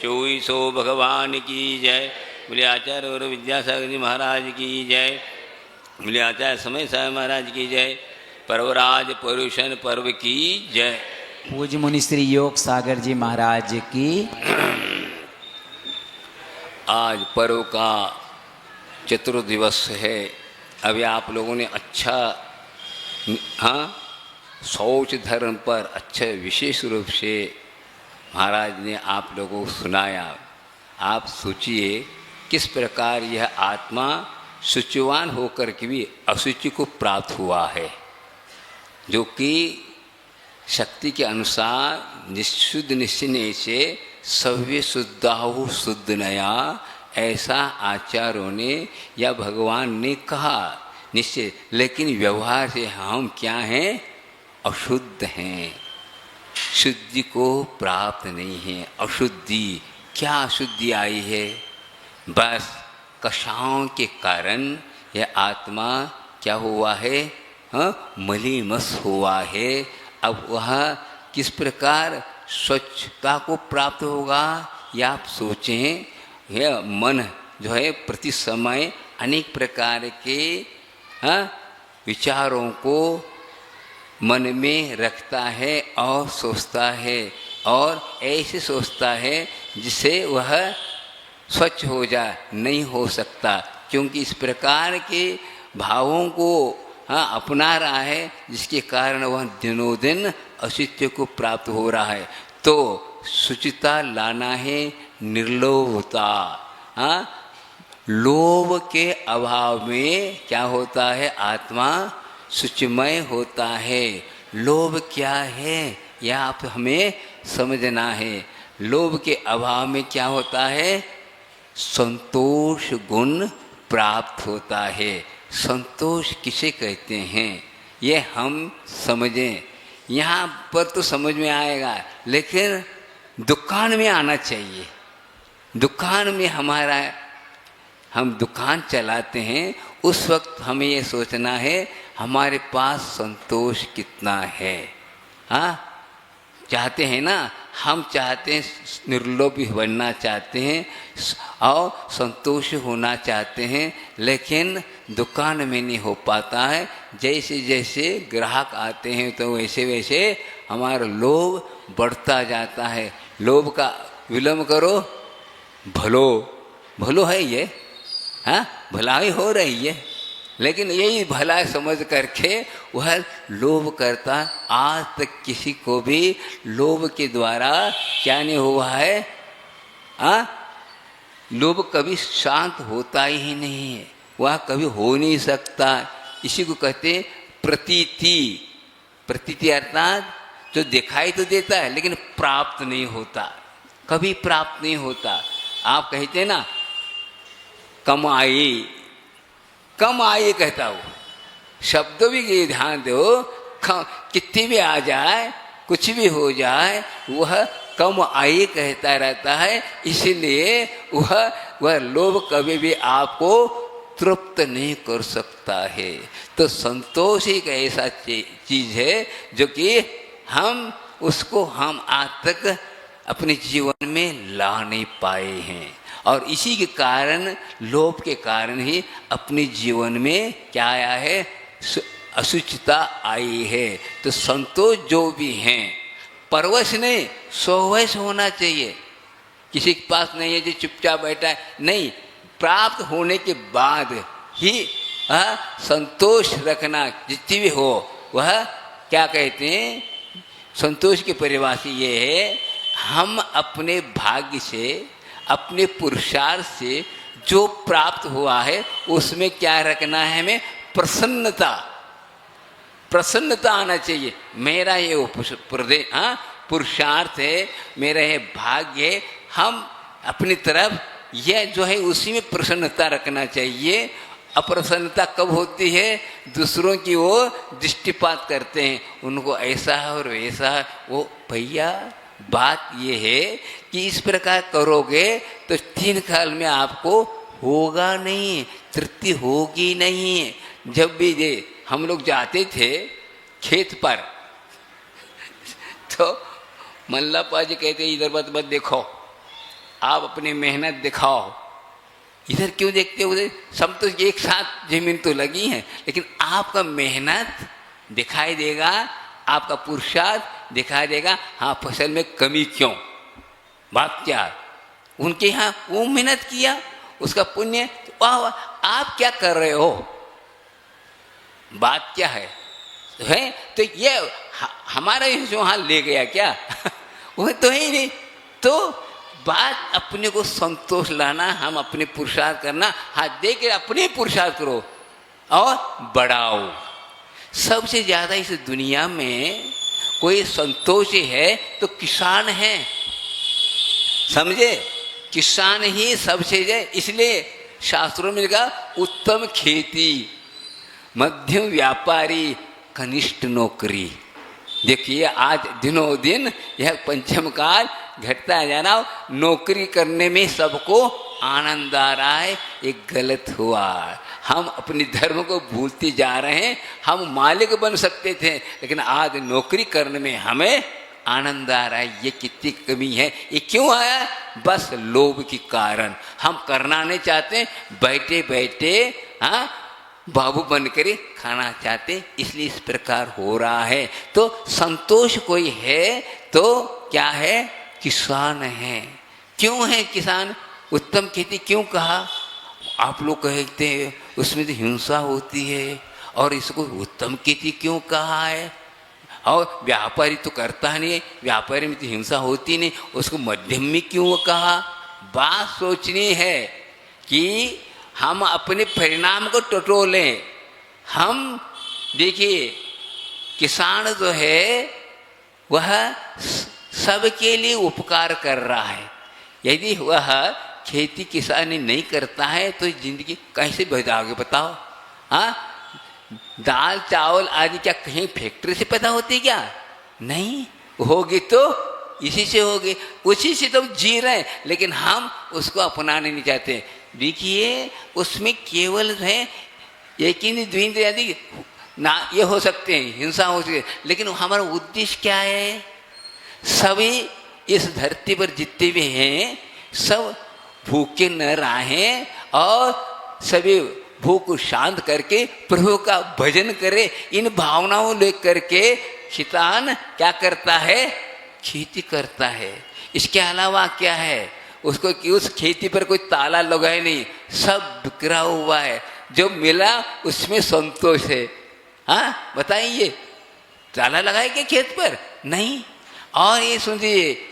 चौसो भगवान की जय। बोले आचार्य और विद्यासागर जी महाराज की जय। बोले आचार्य समय साहब महाराज की जय। पर्वराज परुषण पर्व की जय। पूज्य मुनि श्री योग सागर जी महाराज की। आज पर्व का चतुर्दिवस है। अभी आप लोगों ने अच्छा शौच धर्म पर अच्छा विशेष रूप से महाराज ने आप लोगों को सुनाया। आप सोचिए किस प्रकार यह आत्मा शुचिवान होकर के भी अशुचि को प्राप्त हुआ है, जो कि शक्ति के अनुसार निशुद्ध निश्चय से सव्य शुद्धाहु शुद्ध नया, ऐसा आचार्यों ने या भगवान ने कहा निश्चय। लेकिन व्यवहार से हम क्या हैं? अशुद्ध हैं, शुद्धि को प्राप्त नहीं है। अशुद्धि क्या अशुद्धि आई है? बस कषायों के कारण यह आत्मा क्या हुआ है? मलीमस हुआ है। अब वह किस प्रकार स्वच्छता को प्राप्त होगा? या आप सोचें, यह मन जो है प्रति समय अनेक प्रकार के विचारों को मन में रखता है और सोचता है, और ऐसे सोचता है जिससे वह स्वच्छ हो जाए। नहीं हो सकता, क्योंकि इस प्रकार के भावों को अपना रहा है, जिसके कारण वह दिनों दिन अशुचि को प्राप्त हो रहा है। तो शुचिता लाना है, निर्लोभता। लोभ के अभाव में क्या होता है? आत्मा शुचिमय होता है। लोभ क्या है यह आप हमें समझना है। लोभ के अभाव में क्या होता है? संतोष गुण प्राप्त होता है। संतोष किसे कहते हैं ये हम समझें। यहाँ पर तो समझ में आएगा, लेकिन दुकान में आना चाहिए। दुकान में हम दुकान चलाते हैं, उस वक्त हमें ये सोचना है हमारे पास संतोष कितना है। चाहते हैं ना, हम चाहते हैं निर्लोभी बनना चाहते हैं और संतोष होना चाहते हैं, लेकिन दुकान में नहीं हो पाता है। जैसे जैसे ग्राहक आते हैं तो वैसे वैसे हमारा लोभ बढ़ता जाता है। लोभ का विलंब करो, भलो भलो है ये, भलाई हो रही है, लेकिन यही भला समझ करके वह लोभ करता। आज तक किसी को भी लोभ के द्वारा क्या नहीं हुआ है? लोभ कभी शांत होता ही नहीं है, वह कभी हो नहीं सकता। इसी को कहते प्रतीति। प्रतीति अर्थात जो दिखाई तो देता है लेकिन प्राप्त नहीं होता, कभी प्राप्त नहीं होता। आप कहते ना कम आई, कम आई कहता हो, शब्दों भी ध्यान दो। कितनी भी आ जाए, कुछ भी हो जाए, वह कम आई कहता रहता है। इसलिए वह लोभ कभी भी आपको तृप्त नहीं कर सकता है। तो संतोष एक ऐसा चीज है जो कि हम उसको आज तक अपने जीवन में ला नहीं पाए हैं, और इसी के कारण, लोभ के कारण ही अपने जीवन में क्या आया है? अशुचिता आई है। तो संतोष जो भी हैं, परवश नहीं, सोवश होना चाहिए। किसी के पास नहीं है जो चुपचाप बैठा है, नहीं, प्राप्त होने के बाद ही संतोष रखना जितनी भी हो। वह क्या कहते हैं? संतोष की परिभाषा ये है, हम अपने भाग्य से, अपने पुरुषार्थ से जो प्राप्त हुआ है उसमें क्या रखना है? हमें प्रसन्नता। प्रसन्नता आना चाहिए। मेरा ये पुरुषार्थ है, मेरा ये भाग्य है, हम अपनी तरफ यह जो है उसी में प्रसन्नता रखना चाहिए। अप्रसन्नता कब होती है? दूसरों की वो दृष्टिपात करते हैं, उनको ऐसा है और वैसा है। वो भैया बात ये है कि इस प्रकार करोगे तो 3 काल में आपको होगा नहीं, तृप्ति होगी नहीं। जब भी हम लोग जाते थे खेत पर तो मल्लापा जी कहते इधर मत देखो, आप अपनी मेहनत दिखाओ, इधर क्यों देखते हो? उधर सब तो एक साथ जमीन तो लगी है, लेकिन आपका मेहनत दिखाई देगा, आपका पुरुषार्थ दिखाई देगा। हाँ, फसल में कमी क्यों, बात क्या है? उनके यहाँ वो मेहनत किया, उसका पुण्य, वाह वाह, आप क्या कर रहे हो, बात क्या है? तो ये हमारा वहाँ ले गया क्या? वो तो ही नहीं। तो बात अपने को संतोष लाना, हम अपने पुरुषार्थ करना, हाथ दे के अपने पुरुषार्थ करो और बढ़ाओ। सबसे ज़्यादा इस दुनिया में कोई संतोष है तो किसान है, समझे? किसान ही सबसे है। इसलिए शास्त्रों में लिखा उत्तम खेती, मध्यम व्यापारी, कनिष्ठ नौकरी। देखिए आज दिनों दिन यह पंचम काल घटता जा रहा, नौकरी करने में सबको आनंद आ रहा है, ये गलत हुआ। हम अपने धर्म को भूलते जा रहे हैं। हम मालिक बन सकते थे, लेकिन आज नौकरी करने में हमें आनंद आ रहा है। ये कितनी कमी है, ये क्यों आया? बस लोभ के कारण। हम करना नहीं चाहते, बैठे बैठे हाँ बाबू बन कर खाना चाहते, इसलिए इस प्रकार हो रहा है। तो संतोष कोई है तो क्या है? किसान है। क्यों है किसान? उत्तम खेती क्यों कहा? आप लोग कहते हैं उसमें तो हिंसा होती है, और इसको उत्तम खेती क्यों कहा है? और व्यापारी तो करता नहीं है, व्यापारी में तो हिंसा होती नहीं, उसको मध्यम में क्यों कहा? बात सोचनी है कि हम अपने परिणाम को टटोलें। हम देखिए, किसान जो है वह सबके लिए उपकार कर रहा है। यदि वह खेती किसानी नहीं करता है तो जिंदगी कैसे बचाओगे बताओ? हाँ, दाल चावल आदि क्या कहीं फैक्ट्री से पैदा होती क्या? नहीं होगी तो इसी से होगी, उसी से तो जी रहे हैं, लेकिन हम उसको अपनाने नहीं चाहते। देखिए उसमें केवल है एक ही द्विंद्र आदि ना ये हो सकते हैं, हिंसा हो सकती है, लेकिन हमारा उद्देश्य क्या है? सभी इस धरती पर जितने भी हैं सब भूखे न रहें और सभी भूख को शांत करके प्रभु का भजन करे। इन भावनाओं लेकर के किसान क्या करता है? खेती करता है। इसके अलावा क्या है? उसको कि उस खेती पर कोई ताला लगाए नहीं, सब बिखरा हुआ है, जो मिला उसमें संतोष है। हाँ बताइए, ताला लगाए क्या खेत पर? नहीं। और ये सुनिए,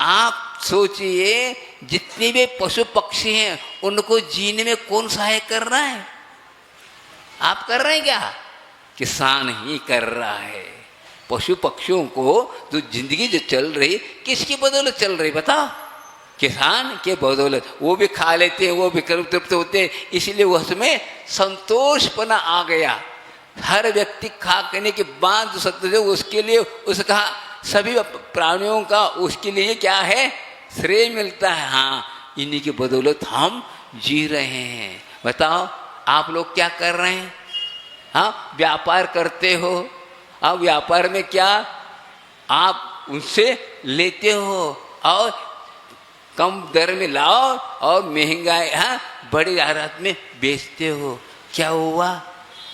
आप सोचिए जितने भी पशु पक्षी हैं उनको जीने में कौन सहायक कर रहा है? आप कर रहे हैं क्या? किसान ही कर रहा है। पशु पक्षियों को जो जिंदगी जो चल रही, किसकी बदौलत चल रही बताओ? किसान के बदौलत। वो भी खा लेते हैं, वो भी तृप्त होते हैं, इसलिए उसमें संतोषपना आ गया। हर व्यक्ति खा करने के बाद सत्य उसके लिए उसका सभी प्राणियों का उसके लिए क्या है? श्रेय मिलता है। हाँ, इन्हीं की बदौलत हम जी रहे हैं। बताओ आप लोग क्या कर रहे हैं? हाँ, व्यापार करते हो, अब व्यापार में क्या आप उनसे लेते हो और कम दर में लाओ और महंगाई हाँ बड़ी रात में बेचते हो। क्या हुआ?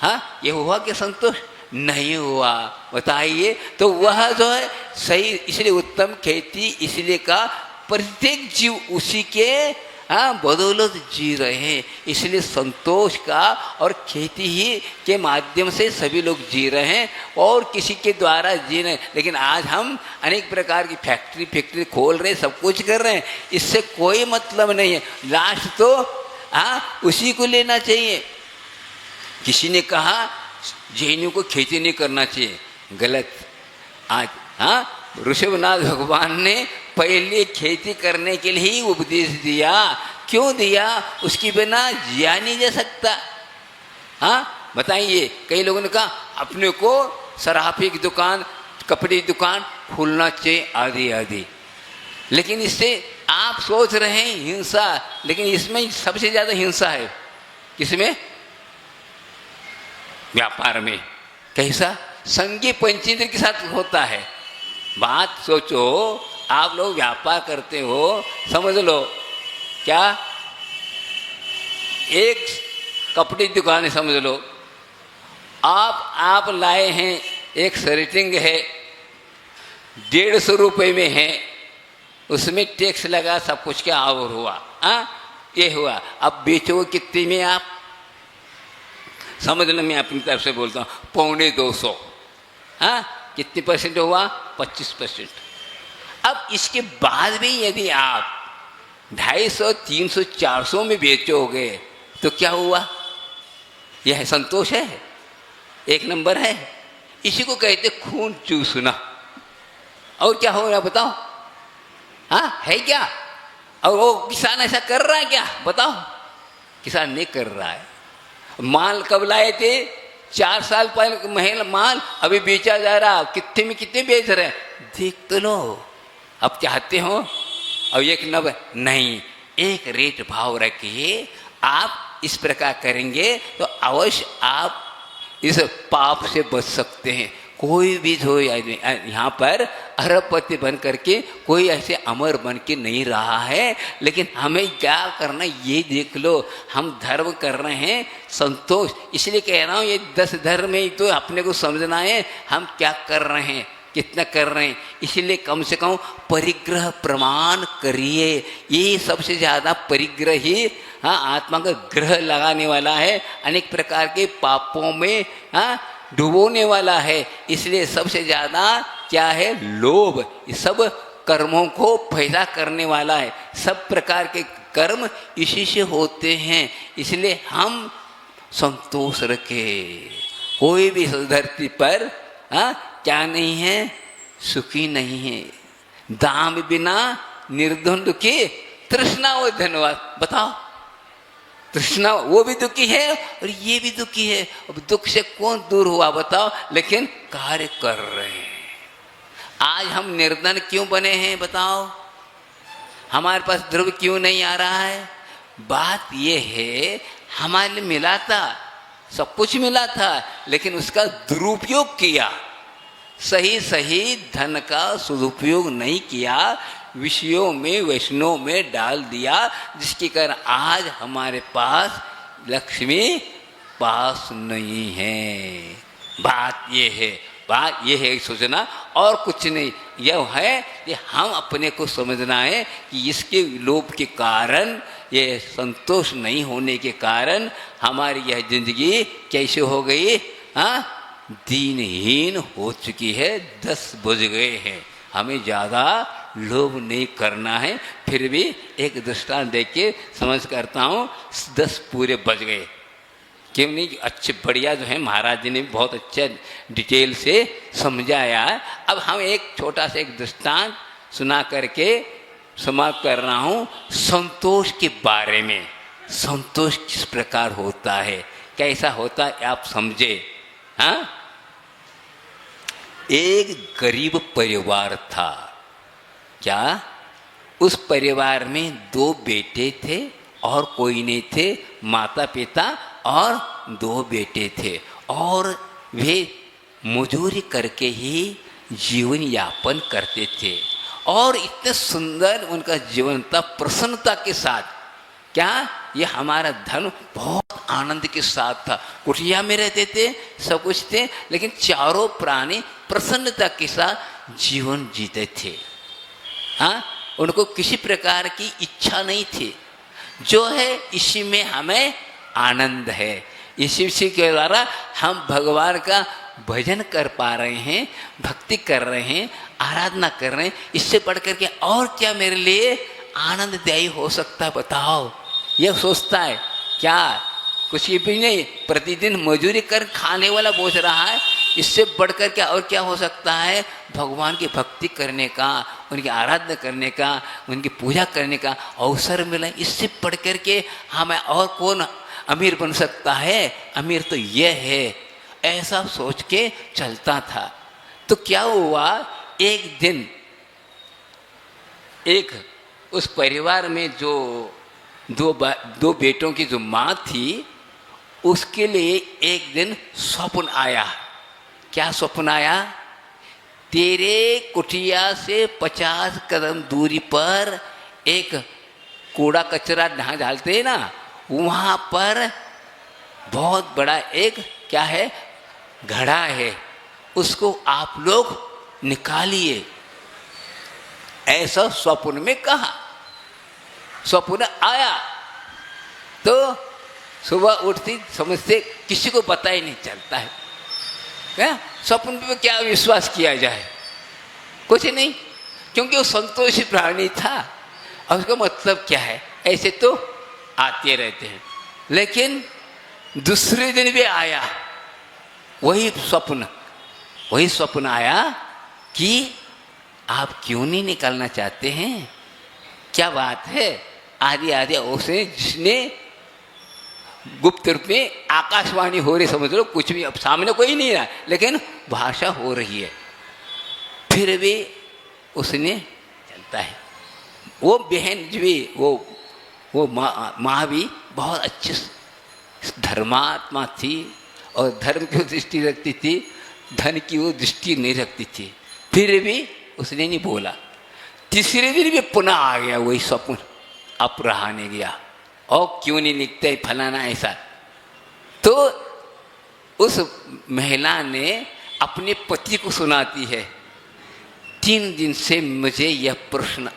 हाँ, ये हुआ कि संतोष? नहीं हुआ। बताइए, तो वह जो है सही, इसलिए उत्तम खेती इसलिए का प्रत्येक जीव उसी के बदौलत जी रहे हैं। इसलिए संतोष का और खेती ही के माध्यम से सभी लोग जी रहे हैं और किसी के द्वारा जी रहे हैं। लेकिन आज हम अनेक प्रकार की फैक्ट्री खोल रहे हैं, सब कुछ कर रहे हैं, इससे कोई मतलब नहीं है। लास्ट तो उसी को लेना चाहिए। किसी ने कहा जैनियों को खेती नहीं करना चाहिए, गलत। आज ऋषभनाथ भगवान ने पहले खेती करने के लिए ही उपदेश दिया। क्यों दिया? उसके बिना जिया नहीं जा सकता। हाँ बताइए, कई लोगों ने कहा अपने को सराफी की दुकान, कपड़े की दुकान खोलना चाहिए आदि आदि, लेकिन इससे आप सोच रहे हैं हिंसा, लेकिन इसमें सबसे ज्यादा हिंसा है किसमें? व्यापार में। कैसा? संगी पंचेंद्र के साथ होता है। बात सोचो, आप लोग व्यापार करते हो, समझ लो क्या, एक कपड़े की दुकान है समझ लो, आप लाए हैं एक शर्टिंग है 150 रुपये में है, उसमें टैक्स लगा सब कुछ क्या और हुआ, ये हुआ, अब बेचो कितने में आप, समझ लो मैं अपनी तरफ से बोलता हूँ 250, कितने परसेंट हुआ, 25%। अब इसके बाद भी यदि आप 250, 300, 400 में बेचोगे तो क्या हुआ, यह संतोष है, एक नंबर है। इसी को कहते खून चूसना। और क्या हो रहा बताओ, है क्या? और वो किसान ऐसा कर रहा है क्या, बताओ? किसान नहीं कर रहा है। माल कब लाए थे, 4 साल पहले महीना माल, अभी बेचा जा रहा, कितने में कितने बेच रहे हैं, देख तो लो। अब चाहते हो और एक नंबर नहीं, एक रेट भाव रखिए। आप इस प्रकार करेंगे तो अवश्य आप इस पाप से बच सकते हैं। कोई भी हो यहाँ पर अरबपति बन करके कोई ऐसे अमर बन के नहीं रहा है, लेकिन हमें क्या करना ये देख लो। हम धर्म कर रहे हैं संतोष, इसलिए कह रहा हूँ ये 10 धर्म में तो अपने को समझना है हम क्या कर रहे हैं, कितना कर रहे हैं। इसलिए कम से कम परिग्रह प्रमाण करिए। ये सबसे ज़्यादा परिग्रह ही आत्मा का ग्रह लगाने वाला है, अनेक प्रकार के पापों में डुबोने वाला है। इसलिए सबसे ज़्यादा क्या है, लोभ, सब कर्मों को पैदा करने वाला है। सब प्रकार के कर्म इसी से होते हैं। इसलिए हम संतोष रखें। कोई भी इस धरती पर क्या नहीं है, सुखी नहीं है। दाम बिना निर्धन दुखी, तृष्णा व धन्यवाद। बताओ, तृष्णा वो भी दुखी है और ये भी दुखी है। अब दुख से कौन दूर हुआ बताओ, लेकिन कार्य कर रहे हैं। आज हम निर्धन क्यों बने हैं बताओ, हमारे पास द्रव्य क्यों नहीं आ रहा है? बात ये है हमारे लिए मिला था, सब कुछ मिला था, लेकिन उसका दुरुपयोग किया। सही धन का सदुपयोग नहीं किया, विषयों में वैष्णव में डाल दिया, जिसके कारण आज हमारे पास लक्ष्मी पास नहीं है। बात ये है सोचना, और कुछ नहीं। यह है कि हम अपने को समझना है कि इसके लोभ के कारण, ये संतोष नहीं होने के कारण हमारी यह जिंदगी कैसे हो गई, दीनहीन हो चुकी है। 10 बज गए हैं, हमें ज़्यादा लोभ नहीं करना है। फिर भी एक दृष्टांत देख के समझ करता हूँ, 10 पूरे बज गए क्यों नहीं। अच्छे बढ़िया जो है महाराज जी ने बहुत अच्छा डिटेल से समझाया। अब हम एक छोटा सा एक दृष्टांत सुना करके समाप्त कर रहा हूँ। संतोष के बारे में, संतोष किस प्रकार होता है, कैसा होता है, आप समझे। एक गरीब परिवार था। क्या? उस परिवार में 2 बेटे थे और कोई नहीं थे, माता पिता और 2 बेटे थे, और वे मजदूरी करके ही जीवन यापन करते थे। और इतने सुंदर उनका जीवन था, प्रसन्नता के साथ। क्या? ये हमारा धन बहुत आनंद के साथ था। कुटिया में रहते थे, सब कुछ थे, लेकिन चारों प्राणी प्रसन्नता के साथ जीवन जीते थे। उनको किसी प्रकार की इच्छा नहीं थी। जो है इसी में हमें आनंद है, इसी के द्वारा हम भगवान का भजन कर पा रहे हैं, भक्ति कर रहे हैं, आराधना कर रहे हैं। इससे बढ़ करके और क्या मेरे लिए आनंददायी हो सकता है बताओ। यह सोचता है क्या, कुछ भी नहीं, प्रतिदिन मजदूरी कर खाने वाला बोझ रहा है। इससे बढ़कर क्या और क्या हो सकता है? भगवान की भक्ति करने का, उनकी आराधना करने का, उनकी पूजा करने का अवसर मिला। इससे बढ़कर के हमें और कौन अमीर बन सकता है? अमीर तो यह है, ऐसा सोच के चलता था। तो क्या हुआ, एक दिन एक उस परिवार में जो 2 बेटों की जो माँ थी, उसके लिए एक दिन स्वप्न आया। क्या स्वप्न आया? तेरे कुटिया से 50 कदम दूरी पर एक कूड़ा कचरा जहाँ डालते हैं ना, वहाँ पर बहुत बड़ा एक क्या है, घड़ा है, उसको आप लोग निकालिए। ऐसा स्वप्न में कहा। स्वप्न आया तो सुबह उठती समझते किसी को पता ही नहीं चलता है, क्या स्वप्न पे क्या विश्वास किया जाए, कुछ नहीं, क्योंकि वो संतोषी प्राणी था। और उसका मतलब क्या है, ऐसे तो आते रहते हैं। लेकिन दूसरे दिन भी आया वही स्वप्न आया कि आप क्यों नहीं निकलना चाहते हैं, क्या बात है, आदि आदि उसने, जिसने गुप्त रूप में आकाशवाणी हो रही, समझ लो कुछ भी, अब सामने कोई नहीं रहा लेकिन भाषा हो रही है, फिर भी उसने चलता है। वो बहन भी, वो माँ भी बहुत अच्छी धर्मात्मा थी और धर्म की दृष्टि रखती थी, धन की वो दृष्टि नहीं रखती थी, फिर भी उसने नहीं बोला। तीसरे दिन भी पुनः आ गया वही स्वप्न, अब रहा नहीं गया, और क्यों नहीं लिखते फलाना ऐसा। तो उस महिला ने अपने पति को सुनाती है, 3 दिन से मुझे यह प्रश्न,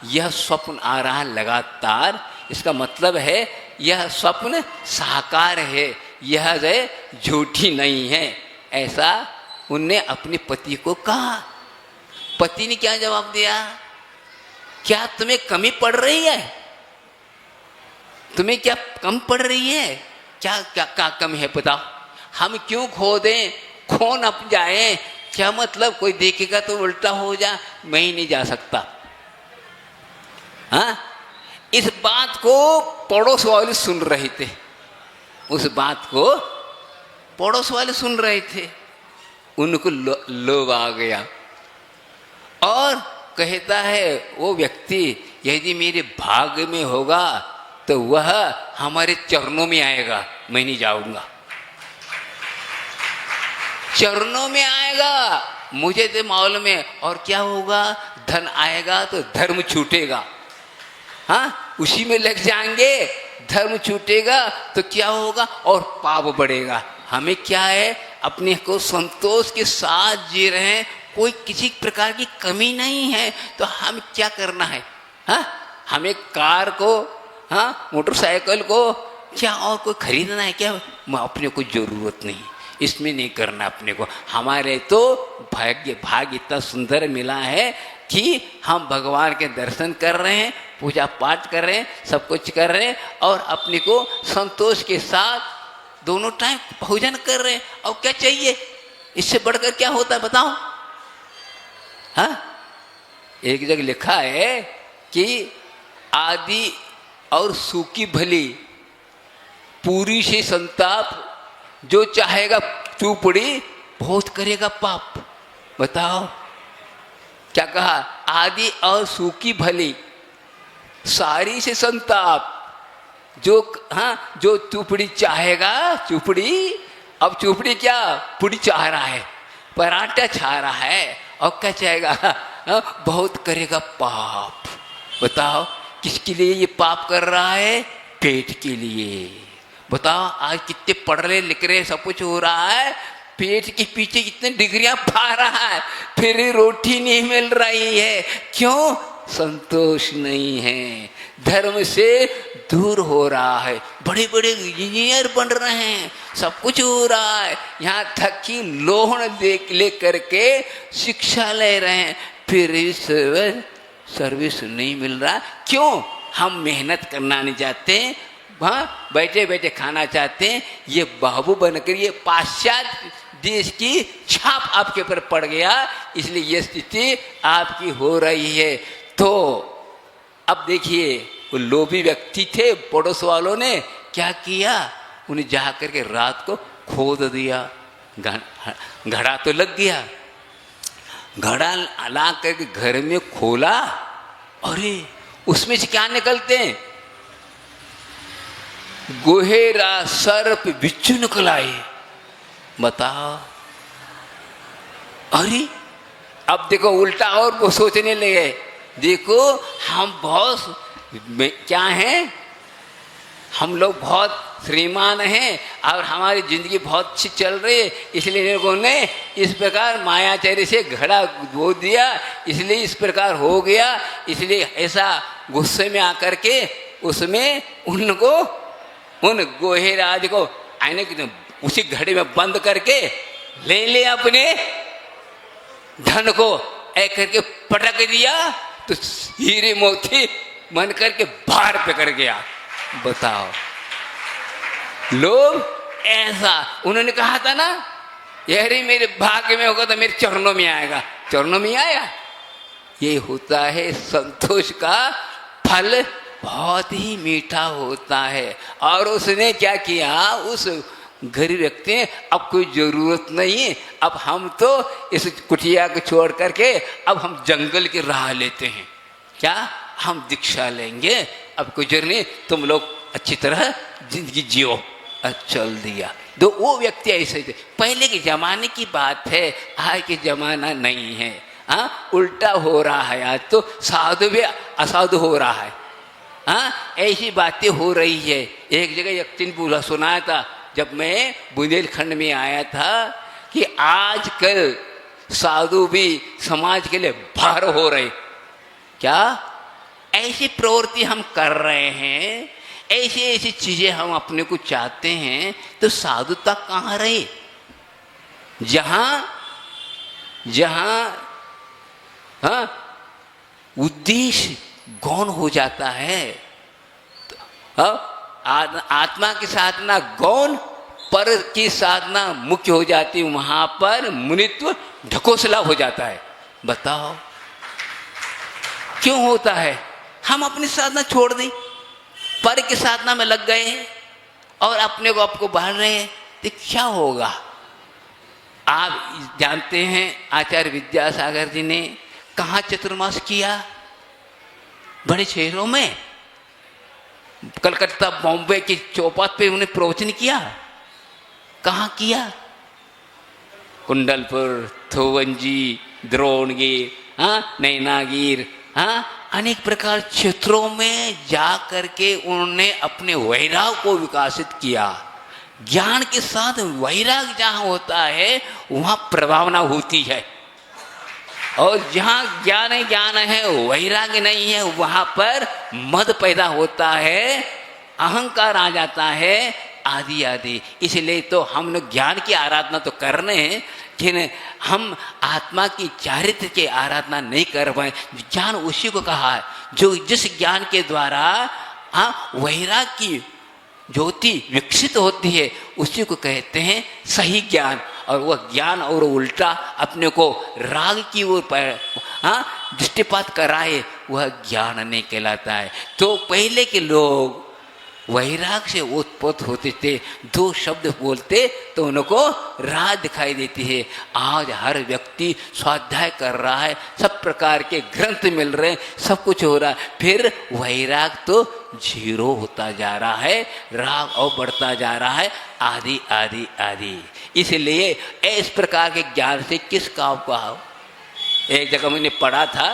यह स्वप्न आ रहा लगातार, इसका मतलब है यह स्वप्न साकार है, यह झूठी नहीं है, ऐसा उनने अपने पति को कहा। पति ने क्या जवाब दिया, क्या तुम्हें कमी पड़ रही है, तुम्हें क्या कम पड़ रही है, क्या क्या क्या कमी है बताओ, हम क्यों खो दें, खो न जाए, क्या मतलब, कोई देखेगा तो उल्टा हो जा, मैं ही नहीं जा सकता। हाँ, इस बात को पड़ोस वाले सुन रहे थे, उस बात को पड़ोस वाले सुन रहे थे, उनको लोभ आ गया और कहता है वो व्यक्ति, यदि मेरे भाग्य में होगा तो वह हमारे चरणों में आएगा, मैं नहीं जाऊंगा, चरणों में आएगा, मुझे तो मालूम है। और क्या होगा, धन आएगा तो धर्म छूटेगा, हाँ उसी में लग जाएंगे, धर्म छूटेगा तो क्या होगा, और पाप बढ़ेगा। हमें क्या है, अपने को संतोष के साथ जी रहे हैं, कोई किसी प्रकार की कमी नहीं है, तो हम क्या करना है, हाँ हमें कार को, हाँ मोटरसाइकिल को क्या और कोई खरीदना है क्या, अपने को जरूरत नहीं, इसमें नहीं करना अपने को। हमारे तो भाग्य इतना सुंदर मिला है कि हम भगवान के दर्शन कर रहे हैं, पूजा पाठ कर रहे हैं, सब कुछ कर रहे हैं, और अपने को संतोष के साथ दोनों टाइम भोजन कर रहे हैं, और क्या चाहिए, इससे बढ़कर क्या होता है बताओ। हाँ, एक जगह लिखा है कि आदि और सूखी भली, पूरी से संताप, जो चाहेगा चूपड़ी, बहुत करेगा पाप। बताओ क्या कहा, आदि और सूखी भली, सारी से संताप, जो हाँ जो चूपड़ी चाहेगा, चूपड़ी, अब चूपड़ी क्या, पुड़ी चाह रहा है, पराठा चाह रहा है, और क्या चाहेगा, बहुत करेगा पाप। बताओ किसके लिए ये पाप कर रहा है, पेट के लिए। बताओ आज कितने पढ़ रहे लिख रहे सब कुछ हो रहा है, पेट के पीछे इतने डिग्रियां पा रहा है, फिर रोटी नहीं मिल रही है, क्यों, संतोष नहीं है, धर्म से दूर हो रहा है, बड़े बड़े इंजीनियर बन रहे हैं, सब कुछ हो रहा है, यहाँ तक कि लोहन ले करके शिक्षा ले रहे हैं, फिर सर्विस नहीं मिल रहा, क्यों, हम मेहनत करना नहीं चाहते, वहाँ बैठे बैठे खाना चाहते हैं। ये बाबू बनकर ये पाश्चात्य देश की छाप आपके ऊपर पड़ गया, इसलिए ये स्थिति आपकी हो रही है। तो अब देखिए वो लोभी व्यक्ति थे, पड़ोस वालों ने क्या किया, उन्हें जा करके रात को खोद दिया, घड़ा तो लग गया, घड़ा ला करके घर में खोला, अरे उसमें से क्या निकलते हैं, गोहेरा सर्प बिच्छू निकल आए। बताओ, अरे अब देखो उल्टा और वो सोचने लगे, देखो हम बहुत क्या हैं, हम लोग बहुत श्रीमान हैं और हमारी जिंदगी बहुत अच्छी चल रही है, इसलिए लोगों ने इस प्रकार मायाचार्य से घड़ा बो दिया, इसलिए इस प्रकार हो गया, इसलिए ऐसा गुस्से में आकर के उसमें उनको उन गोहेराज को आने की उसी घड़े में बंद करके ले लिया, अपने धन को एक करके पटक दिया, तो हीरे मोती मन करके बाहर पकड़ गया। बताओ, लोग ऐसा, उन्होंने कहा था ना, यही मेरे भाग्य में होगा तो मेरे चरणों में आएगा, चरणों में आया। ये होता है संतोष का फल, बहुत ही मीठा होता है। और उसने क्या किया, उस गरीब व्यक्ति ने, अब कोई जरूरत नहीं है, अब हम तो इस कुटिया को छोड़ करके अब हम जंगल की राह लेते हैं, क्या हम दीक्षा लेंगे, अब कोई जरूरत नहीं, तुम लोग अच्छी तरह जिंदगी जियो। चल दिया। तो वो व्यक्ति ऐसे थे, पहले के जमाने की बात है, आज के जमाना नहीं है। हाँ, उल्टा हो रहा है, आज तो साधु भी असाधु हो रहा है। हाँ, ऐसी बातें हो रही है। एक जगह यकीन पूरा सुनाया था जब मैं बुंदेलखंड में आया था कि आजकल साधु भी समाज के लिए भार हो रहे। क्या ऐसी प्रवृत्ति हम कर रहे हैं, ऐसी ऐसी चीजें हम अपने को चाहते हैं, तो साधुता कहाँ रहे? जहां हाँ उद्देश्य गौण हो जाता है, तो आत्मा की साधना गौण, पर की साधना मुख्य हो जाती, वहां पर मुनित्व ढकोसला हो जाता है। बताओ क्यों होता है? हम अपनी साधना छोड़ दें, पर की साधना में लग गए हैं और अपने को आपको बढ़ रहे हैं, तो क्या होगा? आप जानते हैं आचार्य विद्यासागर जी ने कहाँ चतुर्मास किया? बड़े शहरों में, कलकत्ता बॉम्बे की चौपाट पे उन्हें प्रवचन किया। कहाँ किया? कुंडलपुर, थोवंजी, द्रोणगिर, हाँ नैनागिर, हाँ अनेक प्रकार क्षेत्रों में जा करके उन्होंने अपने वैराग को विकसित किया। ज्ञान के साथ वैराग जहाँ होता है वहाँ प्रभावना होती है, और जहाँ ज्ञान है वैराग्य नहीं है, वहाँ पर मद पैदा होता है, अहंकार आ जाता है, आदि आदि। इसलिए तो हम लोग ज्ञान की आराधना तो कर रहे हैं, लेकिन हम आत्मा की चारित्र की आराधना नहीं कर पाए। ज्ञान उसी को कहा है जो जिस ज्ञान के द्वारा वैराग की ज्योति विकसित होती है, उसी को कहते हैं सही ज्ञान। और वह ज्ञान और उल्टा अपने को राग की ओर दृष्टिपात कराए, वह ज्ञान नहीं कहलाता है। तो पहले के लोग वैराग से उत्पन्न होते थे, दो शब्द बोलते तो उनको राह दिखाई देती है। आज हर व्यक्ति स्वाध्याय कर रहा है, सब प्रकार के ग्रंथ मिल रहे हैं, सब कुछ हो रहा है, फिर वैराग तो जीरो होता जा रहा है, राग और बढ़ता जा रहा है, आदि आदि आदि। इसलिए इस प्रकार के ज्ञान से किस काम का हो? एक जगह मैंने पढ़ा था,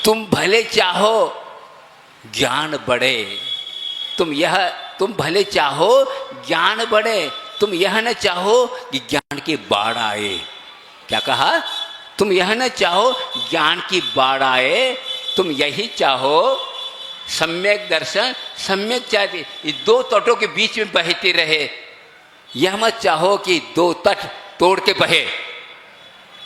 तुम भले चाहो ज्ञान बढ़े, तुम भले चाहो ज्ञान बढ़े, तुम यह न चाहो कि ज्ञान की बाढ़ आए। क्या कहा? तुम यह न चाहो ज्ञान की बाढ़ आए, तुम यही चाहो सम्यक दर्शन, सम्यक चाहते ये दो तटों के बीच में बहती रहे। यह मत चाहो कि दो तट तोड़ के बहे।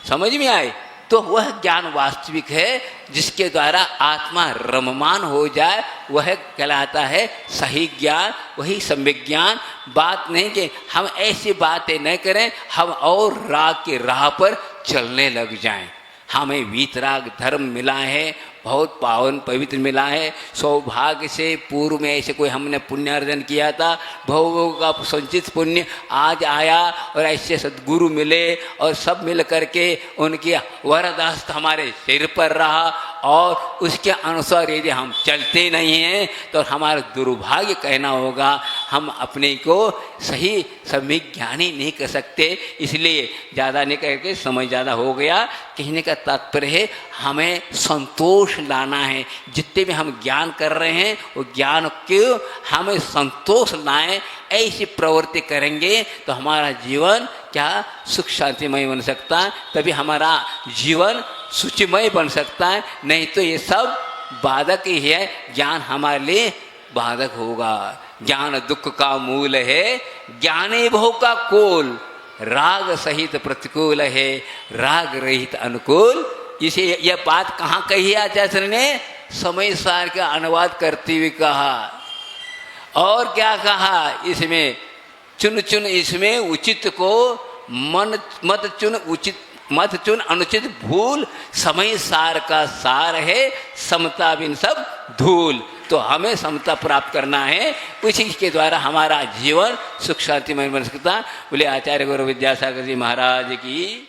समझ में आए? तो वह ज्ञान वास्तविक है जिसके द्वारा आत्मा रममान हो जाए, वह कहलाता है सही ज्ञान, वही सम्यक ज्ञान। बात नहीं कि हम ऐसी बातें न करें, हम और राग के राह पर चलने लग जाएं। हमें वीतराग धर्म मिला है, बहुत पावन पवित्र मिला है। सौभाग्य से पूर्व में ऐसे कोई हमने पुण्य अर्जन किया था, भव का संचित पुण्य आज आया और ऐसे सद्गुरु मिले और सब मिल करके उनकी वरदहस्त हमारे सिर पर रहा और उसके अनुसार यदि हम चलते नहीं हैं तो हमारा दुर्भाग्य कहना होगा। हम अपने को सही समय ज्ञानी नहीं कर सकते। इसलिए ज़्यादा नहीं करके समय ज़्यादा हो गया, कहने का तात्पर्य है हमें संतोष लाना है। जितने भी हम ज्ञान कर रहे हैं वो ज्ञान को हमें संतोष लाएं। ऐसी प्रवृत्ति करेंगे तो हमारा जीवन क्या सुख शांतिमय बन सकता है, तभी हमारा जीवन सुचिमय बन सकता है। नहीं तो ये सब बाधक ही है, ज्ञान हमारे लिए बाधक होगा। ज्ञान दुख का मूल है, ज्ञाने भव का कोल, राग सहित प्रतिकूल है, राग रहित अनुकूल। इसे यह बात कहाँ कही है आचार्य ने? समय सार का अनुवाद करते हुए कहा। और क्या कहा इसमें? चुन चुन इसमें उचित को मन मत चुन, उचित मत चुन अनुचित भूल, समय सार का सार है, समता बिन सब धूल। तो हमें समता प्राप्त करना है, उसी के द्वारा हमारा जीवन सुख शांतिमय बन सकता। बोले आचार्य गुरु विद्यासागर जी महाराज की।